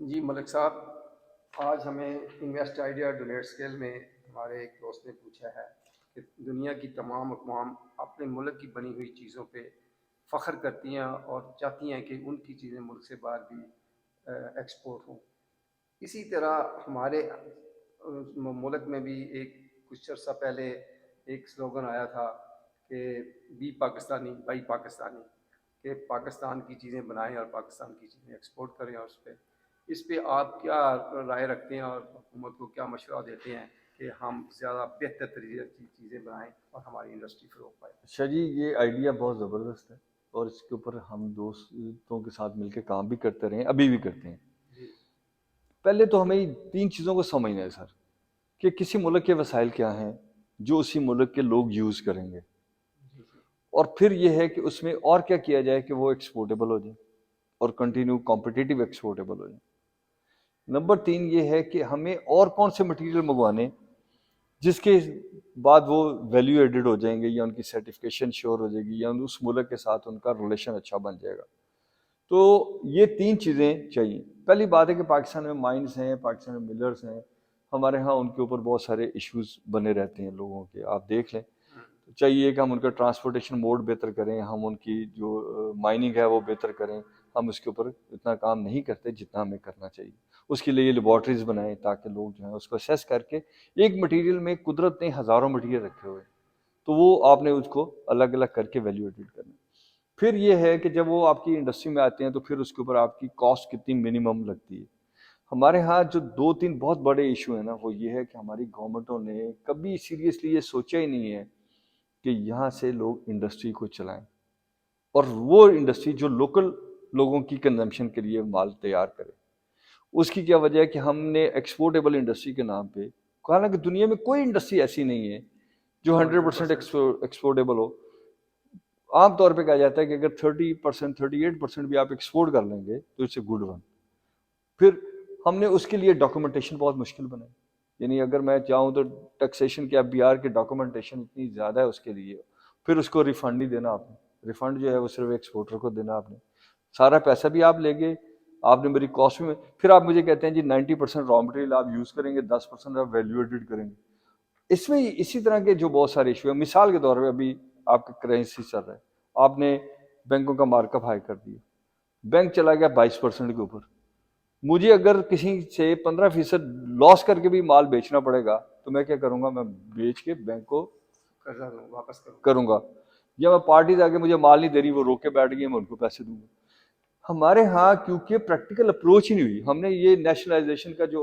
جی ملک صاحب، آج ہمیں انویسٹ آئیڈیا ڈونیٹ اسکیل میں ہمارے ایک دوست نے پوچھا ہے کہ دنیا کی تمام اقوام اپنے ملک کی بنی ہوئی چیزوں پہ فخر کرتی ہیں اور چاہتی ہیں کہ ان کی چیزیں ملک سے باہر بھی ایکسپورٹ ہوں۔ اسی طرح ہمارے ملک میں بھی کچھ عرصہ پہلے ایک سلوگن آیا تھا کہ بی پاکستانی بائی پاکستانی، کہ پاکستان کی چیزیں بنائیں اور پاکستان کی چیزیں ایکسپورٹ کریں۔ اور اس پہ آپ کیا رائے رکھتے ہیں اور حکومت کو کیا مشورہ دیتے ہیں کہ ہم زیادہ بہتر طریقے کی چیزیں بنائیں اور ہماری انڈسٹری فروغ پائے؟ اچھا جی، یہ آئیڈیا بہت زبردست ہے اور اس کے اوپر ہم دوستوں کے ساتھ مل کے کام بھی کرتے رہے ہیں، ابھی بھی کرتے ہیں۔ جی پہلے تو ہمیں 3 چیزوں کو سمجھنا ہے سر، کہ کسی ملک کے وسائل کیا ہیں جو اسی ملک کے لوگ یوز کریں گے، جی جی اور پھر یہ ہے کہ اس میں اور کیا کیا جائے کہ وہ ایکسپورٹیبل ہو جائے اور کنٹینیو کمپٹیٹیو ایکسپورٹیبل ہو جائے۔ نمبر 3 یہ ہے کہ ہمیں اور کون سے مٹیریل منگوانے جس کے بعد وہ ویلیو ایڈڈ ہو جائیں گے، یا ان کی سرٹیفکیشن شیور ہو جائے گی، یا اس ملک کے ساتھ ان کا ریلیشن اچھا بن جائے گا۔ تو یہ 3 چیزیں چاہیے۔ پہلی بات ہے کہ پاکستان میں مائنز ہیں، پاکستان میں ملرز ہیں، ہمارے ہاں ان کے اوپر بہت سارے ایشوز بنے رہتے ہیں لوگوں کے، آپ دیکھ لیں۔ تو چاہیے کہ ہم ان کا ٹرانسپورٹیشن موڈ بہتر کریں، ہم ان کی جو مائننگ ہے وہ بہتر کریں۔ ہم اس کے اوپر اتنا کام نہیں کرتے جتنا ہمیں کرنا چاہیے۔ اس کے لیے لیبارٹریز بنائیں تاکہ لوگ جو ہیں اس کو اسیس کر کے، ایک مٹیریل میں قدرت نے ہزاروں مٹیریل رکھے ہوئے، تو وہ آپ نے اس کو الگ الگ کر کے ویلیو ایڈڈ کرنا۔ پھر یہ ہے کہ جب وہ آپ کی انڈسٹری میں آتے ہیں تو پھر اس کے اوپر آپ کی کاسٹ کتنی منیمم لگتی ہے۔ ہمارے ہاں جو 2-3 بہت بڑے ایشو ہیں نا، وہ یہ ہے کہ ہماری گورنمنٹوں نے کبھی سیریسلی یہ سوچا ہی نہیں ہے کہ یہاں سے لوگ انڈسٹری کو چلائیں، اور وہ انڈسٹری جو لوکل لوگوں کی کنزمپشن کے لیے مال تیار کرے۔ اس کی کیا وجہ ہے کہ ہم نے ایکسپورٹیبل انڈسٹری کے نام پہ، حالانکہ دنیا میں کوئی انڈسٹری ایسی نہیں ہے جو 100% ایکسپورٹیبل ہو۔ عام طور پہ کہا جاتا ہے کہ اگر 30%، 38% بھی آپ ایکسپورٹ کر لیں گے تو اٹس اے گڈ ون۔ پھر ہم نے اس کے لیے ڈاکومنٹیشن بہت مشکل بنائی، یعنی اگر میں چاہوں تو ٹیکسیشن کے BR کی ڈاکومنٹیشن اتنی زیادہ ہے اس کے لیے، پھر اس کو ریفنڈ نہیں دینا آپ نے، ریفنڈ جو ہے وہ صرف ایکسپورٹر کو دینا آپ نے، سارا پیسہ بھی آپ لے گئے، آپ نے میری کاسٹ میں، پھر آپ مجھے کہتے ہیں جی 90% را مٹیریل آپ یوز کریں گے، 10% آپ ویلیو ایڈڈ کریں گے۔ اس میں اسی طرح کے جو بہت سارے ایشو ہیں، مثال کے طور پہ ابھی آپ کا کرنسی چل رہا ہے، آپ نے بینکوں کا مارک اپ ہائی کر دیا، بینک چلا گیا 22% کے اوپر، مجھے اگر کسی سے 15% لاس کر کے بھی مال بیچنا پڑے گا تو میں کیا کروں گا؟ میں بیچ کے بینک کو قرضہ واپس کروں گا، یا میں پارٹیز آگے مجھے مال نہیں دے رہی، وہ روک کے بیٹھ گئی، میں ان کو پیسے دوں گا۔ ہمارے ہاں کیونکہ پریکٹیکل اپروچ ہی نہیں ہوئی، ہم نے یہ نیشنلائزیشن کا جو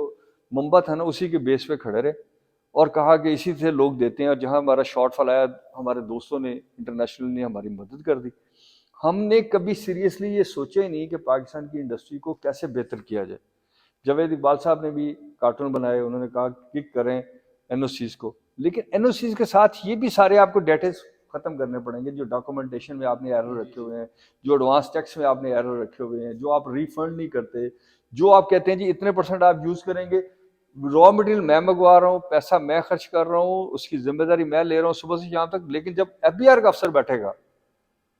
منبع تھا نا اسی کے بیس پہ کھڑے رہے اور کہا کہ اسی سے لوگ دیتے ہیں، اور جہاں ہمارا شارٹ فال آیا ہمارے دوستوں نے انٹرنیشنل نے ہماری مدد کر دی۔ ہم نے کبھی سیریسلی یہ سوچا ہی نہیں کہ پاکستان کی انڈسٹری کو کیسے بہتر کیا جائے۔ جاوید اقبال صاحب نے بھی کارٹون بنائے، انہوں نے کہا کک کریں NOCs کو، لیکن NOCs کے ساتھ یہ بھی سارے آپ کو ڈیٹیز ختم کرنے پڑیں گے، جو ڈاکومنٹیشن میں آپ نے ایرر رکھے ہوئے ہیں، جو ایڈوانس ٹیکس میں آپ نے ایرر رکھے ہوئے ہیں، جو آپ ریفنڈ نہیں کرتے، جو آپ کہتے ہیں جی اتنے % آپ یوز کریں گے، را مٹیریل میں منگوا رہا ہوں، پیسہ میں خرچ کر رہا ہوں، اس کی ذمہ داری میں لے رہا ہوں صبح سے شام تک، لیکن جب FBR کا افسر بیٹھے گا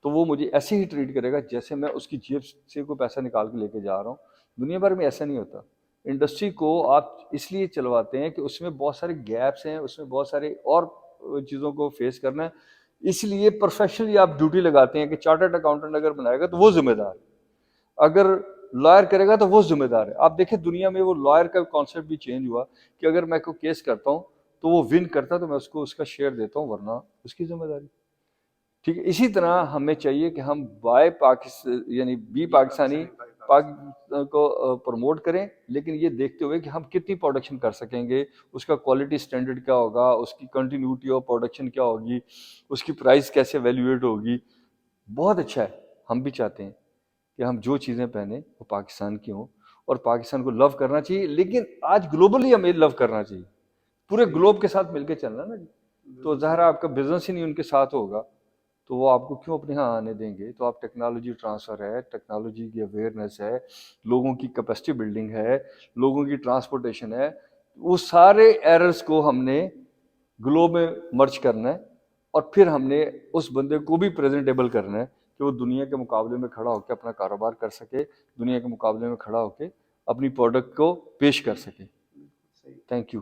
تو وہ مجھے ایسے ہی ٹریٹ کرے گا جیسے میں اس کی جیب سے کوئی پیسہ نکال کے لے کے جا رہا ہوں۔ دنیا بھر میں ایسا نہیں ہوتا۔ انڈسٹری کو آپ اس لیے چلواتے ہیں کہ اس میں بہت سارے گیپس ہیں، اس میں بہت سارے اور چیزوں کو فیس کرنا ہے، اس لیے پروفیشنلی آپ ڈیوٹی لگاتے ہیں کہ چارٹرڈ اکاؤنٹنٹ اگر بنائے گا تو وہ ذمہ دار ہے، اگر لائر کرے گا تو وہ ذمہ دار ہے۔ آپ دیکھیں دنیا میں وہ لائر کا کانسیپٹ بھی چینج ہوا کہ اگر میں کوئی کیس کرتا ہوں تو وہ ون کرتا تو میں اس کو اس کا شیئر دیتا ہوں، ورنہ اس کی ذمہ داری۔ ٹھیک ہے، اسی طرح ہمیں چاہیے کہ ہم بائی پاکستان یعنی بی پاکستانی کو پروموٹ کریں، لیکن یہ دیکھتے ہوئے کہ ہم کتنی پروڈکشن کر سکیں گے، اس کا کوالٹی سٹینڈرڈ کیا ہوگا، اس کی کنٹینیوٹی آف پروڈکشن کیا ہوگی، اس کی پرائس کیسے ویلیویٹ ہوگی۔ بہت اچھا ہے، ہم بھی چاہتے ہیں کہ ہم جو چیزیں پہنیں وہ پاکستان کی ہوں، اور پاکستان کو لو کرنا چاہیے، لیکن آج گلوبلی ہمیں لو کرنا چاہیے، پورے گلوب کے ساتھ مل کے چلنا نا جی۔ تو ظاہر آپ کا بزنس ہی نہیں ان کے ساتھ ہوگا تو وہ آپ کو کیوں اپنے ہاں آنے دیں گے؟ تو آپ ٹیکنالوجی ٹرانسفر ہے، ٹیکنالوجی کی اویئرنیس ہے، لوگوں کی کیپیسٹی بلڈنگ ہے، لوگوں کی ٹرانسپورٹیشن ہے، وہ سارے ایررز کو ہم نے گلوب میں مرج کرنا ہے، اور پھر ہم نے اس بندے کو بھی پریزنٹیبل کرنا ہے کہ وہ دنیا کے مقابلے میں کھڑا ہو کے اپنا کاروبار کر سکے، دنیا کے مقابلے میں کھڑا ہو کے اپنی پروڈکٹ کو پیش کر سکیں. صحیح. Thank you.